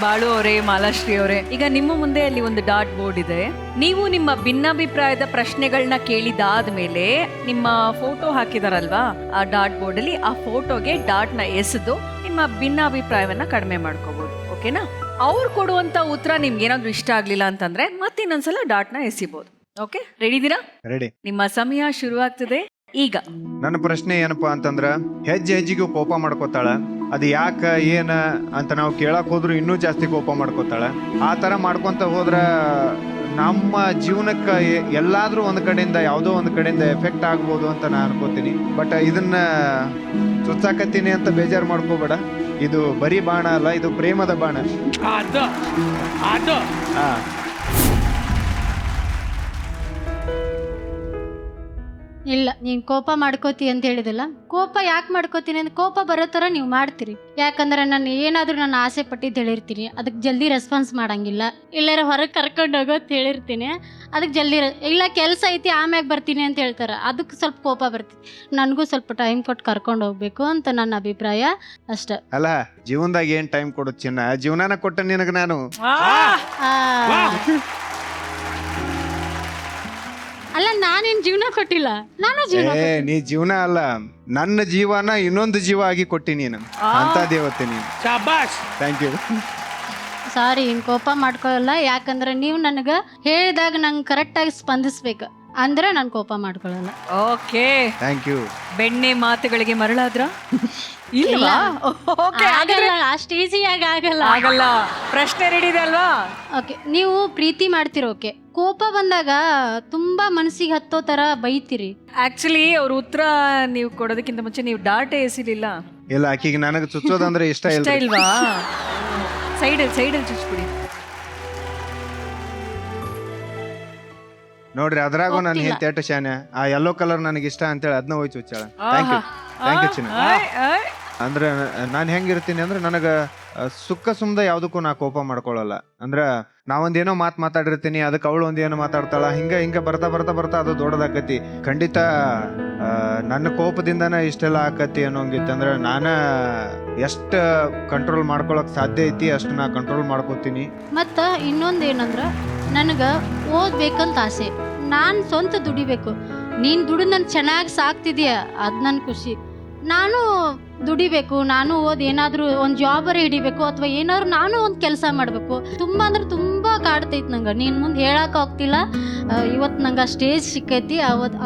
ಬಾಳು ಅವರೇ, ಮಾಲಾಶ್ರೀ ಅವರೇ, ಈಗ ನಿಮ್ಮ ಮುಂದೆ ಅಲ್ಲಿ ಒಂದು ಡಾಟ್ ಬೋರ್ಡ್ ಇದೆ. ನೀವು ನಿಮ್ಮ ಭಿನ್ನಾಭಿಪ್ರಾಯದ ಪ್ರಶ್ನೆಗಳನ್ನ ಕೇಳಿದಾದ್ಮೇಲೆ ನಿಮ್ಮ ಫೋಟೋ ಹಾಕಿದಾರಲ್ವಾ ಆ ಡಾಟ್ ಬೋರ್ಡ್ ಅಲ್ಲಿ, ಆ ಫೋಟೋಗೆ ಡಾಟ್ ನ ಎಸೆದು ನಿಮ್ಮ ಭಿನ್ನಾಭಿಪ್ರಾಯವನ್ನ ಕಡಿಮೆ ಮಾಡ್ಕೋಬಹುದು. ಓಕೆನಾ? ಅವ್ರು ಕೊಡುವಂತ ಉತ್ತರ ನಿಮ್ಗೆ ಏನಾದ್ರು ಇಷ್ಟ ಆಗ್ಲಿಲ್ಲ ಅಂತಂದ್ರೆ ಮತ್ತೆ ಇನ್ನೊಂದ್ಸಲ ಡಾಟ್ ನ ಎಸಿಬಹುದು. ಓಕೆ, ರೆಡಿ ಇದೀರಾ? ರೆಡಿ. ನಿಮ್ಮ ಸಮಯ ಶುರುವಾಗ್ತದೆ ಈಗ. ನನ್ನ ಪ್ರಶ್ನೆ ಏನಪ್ಪಾ ಅಂತಂದ್ರ, ಹೆಜ್ಜೆಗೂ ಕೋಪ ಮಾಡ್ಕೋತಾಳ, ಅದು ಯಾಕ ಏನ ಅಂತ ನಾವು ಕೇಳಕ್ ಹೋದ್ರು ಇನ್ನೂ ಜಾಸ್ತಿ ಕೋಪ ಮಾಡ್ಕೋತಾಳ. ಆ ತರ ಮಾಡ್ಕೊಂತ ಹೋದ್ರ ನಮ್ಮ ಜೀವನಕ್ಕೆ ಎಲ್ಲಾದ್ರೂ ಒಂದ್ ಕಡೆಯಿಂದ ಯಾವುದೋ ಒಂದ್ ಕಡೆಯಿಂದ ಎಫೆಕ್ಟ್ ಆಗ್ಬೋದು ಅಂತ ನಾ ಅನ್ಕೋತೀನಿ. ಬಟ್ ಇದನ್ನ ಚುಚ್ಚಾಕತ್ತೀನಿ ಅಂತ ಬೇಜಾರು ಮಾಡ್ಕೋಬೇಡ. ಇದು ಬರೀ ಬಾಣ ಅಲ್ಲ, ಇದು ಪ್ರೇಮದ ಬಾಣ. ಇಲ್ಲ, ನೀನು ಕೋಪ ಮಾಡ್ಕೋತಿ ಅಂತ ಹೇಳಿದಲ್ಲ, ಕೋಪ ಯಾಕೆ ಮಾಡ್ಕೋತೀನಿ ಅಂದ್ರೆ ಕೋಪ ಬರೋ ಥರ ನೀವು ಮಾಡ್ತೀರಿ. ಯಾಕಂದ್ರೆ ನಾನು ಏನಾದರೂ ನಾನು ಆಸೆ ಪಟ್ಟಿದ್ದು ಹೇಳಿರ್ತೀನಿ, ಅದಕ್ಕೆ ಜಲ್ದಿ ರೆಸ್ಪಾನ್ಸ್ ಮಾಡಂಗಿಲ್ಲ. ಇಲ್ಲಾರ ಹೊರಗೆ ಕರ್ಕೊಂಡು ಹೋಗೋದು ಹೇಳಿರ್ತೀನಿ, ಅದಕ್ಕೆ ಜಲ್ದಿ ಇಲ್ಲ ಕೆಲಸ ಐತಿ ಆಮ್ಯಾಗ ಬರ್ತೀನಿ ಅಂತ ಹೇಳ್ತಾರೆ, ಅದಕ್ಕೆ ಸ್ವಲ್ಪ ಕೋಪ ಬರ್ತೀನಿ. ನನಗೂ ಸ್ವಲ್ಪ ಟೈಮ್ ಕೊಟ್ಟು ಕರ್ಕೊಂಡು ಹೋಗ್ಬೇಕು ಅಂತ ನನ್ನ ಅಭಿಪ್ರಾಯ ಅಷ್ಟೆ. ಅಲ್ಲ, ಜೀವನದಾಗ ಏನ್ ಟೈಮ್ ಕೊಡೋದು ಚಿನ್ನ, ಜೀವನಾನ ಕೊಟ್ಟ ನಿನಗ ನಾನು. ಅಲ್ಲ, ನಾನೇನು ಜೀವನ ಕೊಟ್ಟಿಲ್ಲ, ನಾನು ಜೀವನ ನೀ ಜೀವನ ಅಲ್ಲ, ನನ್ನ ಜೀವನ ಇನ್ನೊಂದು ಜೀವ ಆಗಿ ಕೊಟ್ಟಿ ನೀನು. ಅಂತ ದೇವತೆ ನೀನು. Thank you. ಸಾರಿ, ಹಿಂಗೆ ಕೋಪ ಮಾಡ್ಕೊಳ್ಳಲ್ಲ. ಯಾಕಂದ್ರೆ ನೀವು ನನಗೆ ಹೇಳಿದಾಗ ನಂಗೆ ಕರೆಕ್ಟಾಗಿ ಸ್ಪಂದಿಸ್ಬೇಕು, ಅಂದ್ರೆ ನಾನು ಕೋಪ ಮಾಡ್ಕೊಳ್ಳಲ್ಲ. Okay, thank you. ಬೆಣ್ಣೆ ಮಾತುಗಳಿಗೆ ಮರಳಾದ್ರ ಇಲ್ವಾ? ಓಕೆ, ಆಗಲ್ಲ, ಅಷ್ಟು ಈಸಿಯಾಗಿ ಆಗಲ್ಲ. ಆಗಲ್ಲ. ಪ್ರಶ್ನೆ ರೆಡಿ ಇದೆ ಅಲ್ವಾ? ಓಕೆ, ನೀವು ಪ್ರೀತಿ ಮಾಡ್ತೀರ. ಓಕೆ, ಕೋಪ ಬಂದಾಗ ತುಂಬಾ ಮನಸ್ಸಿಗೆ ಹತ್ತೋ ತರ ಬೈತೀರಿ. ಆಕ್ಚುಲಿ ಅವ್ರ ಉತ್ತರ ನೀವು ಕೊಡೋದಕ್ಕಿಂತ ಮುಂಚೆ ನೀವು ಡಾಟೆ ಎಸಿಲಿಲ್ಲ. ಇಲ್ಲ, ಆಕಿಗೆ ನನಗೆ ಚುಚ್ಚೋದಂದ್ರೆ ಇಷ್ಟ ಇಷ್ಟ ಇಲ್ಲ. ಇಲ್ವಾ? ಸೈಡಲ್ಲಿ ಚುಚ್ಬಿಡಿ. ನೋಡ್ರಿ, ಅದ್ರಾಗೂ ನಾನು ಹೇಳ್ತೇಟ ಶಾನೆ, ಆ ಯೆಲ್ಲೋ ಕಲರ್ ನನಗೆ ಇಷ್ಟ ಅಂತೇಳಿ ಅದನ್ನ ಹೋಯ್ತು ಹುಚ್ಚಾಳ. ಥ್ಯಾಂಕ್ ಯು ಚಿನ್ನ. ಅಂದ್ರೆ ನಾನು ಹೆಂಗಿರ್ತೀನಿ ಅಂದ್ರೆ, ನನಗೆ ಸುಖ ಸುಮ್ದ ಯಾವ್ದಕ್ಕೂ ನಾ ಕೋಪ ಮಾಡ್ಕೊಳ್ಳಲ್ಲ. ಅಂದ್ರ ನಾವೊಂದೇನೋ ಮಾತಾಡಿರ್ತೀನಿ, ಅದಕ್ಕೆ ಅವಳು ಒಂದೇನೋ ಮಾತಾಡ್ತಾಳ, ಹಿಂಗ ಬರ್ತಾ ಬರ್ತಾ ಬರ್ತಾ ಅದು ದೊಡ್ಡದಾಕತಿ. ಖಂಡಿತ ನನ್ನ ಕೋಪದಿಂದನ ಇಷ್ಟೆಲ್ಲ ಆಕತಿ ಅನ್ನೋಂಗಿತ್ತು. ಅಂದ್ರೆ ನಾನ ಎಷ್ಟು ಕಂಟ್ರೋಲ್ ಮಾಡ್ಕೊಳಕ್ ಸಾಧ್ಯ ಐತಿ ಅಷ್ಟು ನಾ ಕಂಟ್ರೋಲ್ ಮಾಡ್ಕೋತೀನಿ. ಮತ್ತ ಇನ್ನೊಂದೇನಂದ್ರ, ನನಗೆ ಓದ್ಬೇಕಂತ ಆಸೆ, ನಾನು ಸ್ವಂತ ದುಡಿಬೇಕು. ನೀನು ದುಡಿದು ನಾನು ಚೆನ್ನಾಗಿ ಸಾಕ್ತಿದೀಯ, ಅದು ನನ್ನ ಖುಷಿ. ನಾನು ದುಡಿಬೇಕು, ನಾನು ಏನಾದರೂ ಒಂದು ಜಾಬರೇ ಹಿಡಿಬೇಕು, ಅಥವಾ ಏನಾದ್ರು ನಾನು ಒಂದು ಕೆಲಸ ಮಾಡಬೇಕು. ತುಂಬ ಅಂದ್ರೆ ತುಂಬ ಕಾಡ್ತೈತಿ ನಂಗೆ. ನೀನು ಮುಂದೆ ಹೇಳಕ್ಕೆ ಹೋಗ್ತಿಲ್ಲ. ಇವತ್ತು ನಂಗೆ ಆ ಸ್ಟೇಜ್ ಸಿಕ್ಕೈತಿ,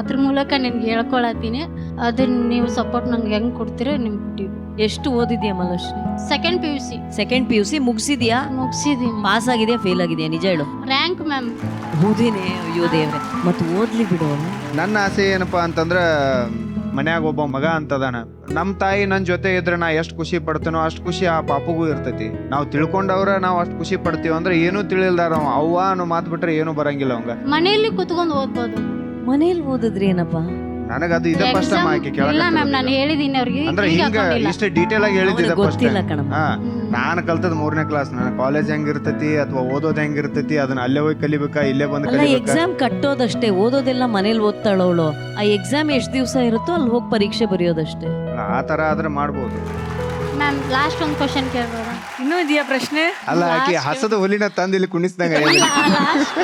ಅದ್ರ ಮೂಲಕ ನಿನ್ಗೆ ಹೇಳ್ಕೊಳತ್ತೀನಿ. ಅದನ್ನ ನೀವು ಸಪೋರ್ಟ್ ನಂಗೆ ಹೆಂಗೆ ಕೊಡ್ತೀರೋ ನಿಮ್ಗೆ ಕೊಟ್ಟಿವಿ. ಎಷ್ಟು ಓದಿದ್ಯಾ Malashree? Second PUC. Second PUC ಮುಗಿಸಿದ್ಯಾ? ಮುಗಿಸಿದ್ದೀನಿ. ಪಾಸ್ ಆಗಿದ್ಯಾ, ಫೇಲ್ ಆಗಿದ್ಯಾ? ನಿಜ ಹೇಳು. Rank ma'am. ಓದಿನೇ, ಅಯ್ಯೋ ದೇವ್ರೆ. ಮತ್ತು ಓದ್ಲಿ ಬಿಡು. ನನ್ನ ಆಸೆ ಏನಪ್ಪಾ ಅಂತಂದ್ರ, ಮನ್ಯಾಗ ಒಬ್ಬ ಮಗ ಅಂತದಾನ. ನಮ್ ತಾಯಿ ನನ್ ಜೊತೆ ಇದ್ರೆ ನಾ ಎಷ್ಟು ಖುಷಿ ಪಡ್ತೇನೋ ಅಷ್ಟು ಖುಷಿ ಆ ಪಾಪಗೂ ಇರ್ತೈತಿ. ನಾವು ತಿಳ್ಕೊಂಡವ್ರ ನಾವು ಅಷ್ಟು ಖುಷಿ ಪಡ್ತೀವಿ ಅಂದ್ರೆ, ಏನೂ ತಿಳಿಲ್ದಾರ ಅವ್ವ ಅನ್ನೋ ಮಾತು ಬಿಟ್ರೆ ಏನೂ ಬರಂಗಿಲ್ಲ ಅವಂಗ. ಮನೆಯಲ್ಲಿ ಕುತ್ಕೊಂಡು ಓದ್ಬೋದು. ಮನೇಲಿ ಓದಿದ್ರಿ ಏನಪ್ಪಾ? ನನಗದು ಇದ ಫಸ್ಟ್ ಟೈಮ್ ಆಕೆ ಇಲ್ಲ ಮ್ಯಾಮ್, ನಾನು ಹೇಳಿದೀನಿ ಅವ್ರಿಗೆ. ಅಂದ್ರೆ ಹಿಂಗ ಇಷ್ಟ ಡೀಟೇಲ್ ಆಗಿ ಹೇಳಿದ್ದೆ ಫಸ್ಟ್ ಗೊತ್ತಿಲ್ಲ ಕಣಮ್ಮ. ನಾನು ಕಲ್ತದ್ 3ನೇ ಕ್ಲಾಸ್. ನನ್ನ ಕಾಲೇಜ್ ಹೆಂಗಿರ್ತೈತಿ ಅಥವಾ ಓದೋದ್ ಹೆಂಗಿರ್ತೈತಿ ಅದನ್ನ ಅಲ್ಲೇ ಹೋಗಿ ಕಲಿಬೇಕಾ, ಇಲ್ಲೇ ಬಂದು ಅಲ್ಲ, ಕಲಿಬೇಕಾ? ಎಕ್ಸಾಮ್ ಕಟ್ಟೋದಷ್ಟೇ, ಓದೋದೆಲ್ಲ ಮನೇಲಿ ಓದ್ತಾಳವಳು. ಆ ಎಕ್ಸಾಮ್ ಎಷ್ಟು ದಿವಸ ಇರುತ್ತೋ ಅಲ್ಲಿ ಹೋಗಿ ಪರೀಕ್ಷೆ ಬರೆಯೋದಷ್ಟೇ. ಆ ತರ ಆದ್ರೆ ಮಾಡ್ಬೋದು. ಮ್ಯಾಮ್, ಲಾಸ್ಟ್ ಒಂದು ಕ್ವಶನ್ ಕೇಳ್ಬೋದಾ? ಇನ್ನೂ ಇದೆಯಾ ಪ್ರಶ್ನೆ? ಅಲ್ಲ, ಆಕೆ ಹಸದ ಹುಲಿನ ತಂದು ಇಲ್ಲಿ ಕುಣಿಸ್ದಂಗ. ಲಾಸ್ಟ್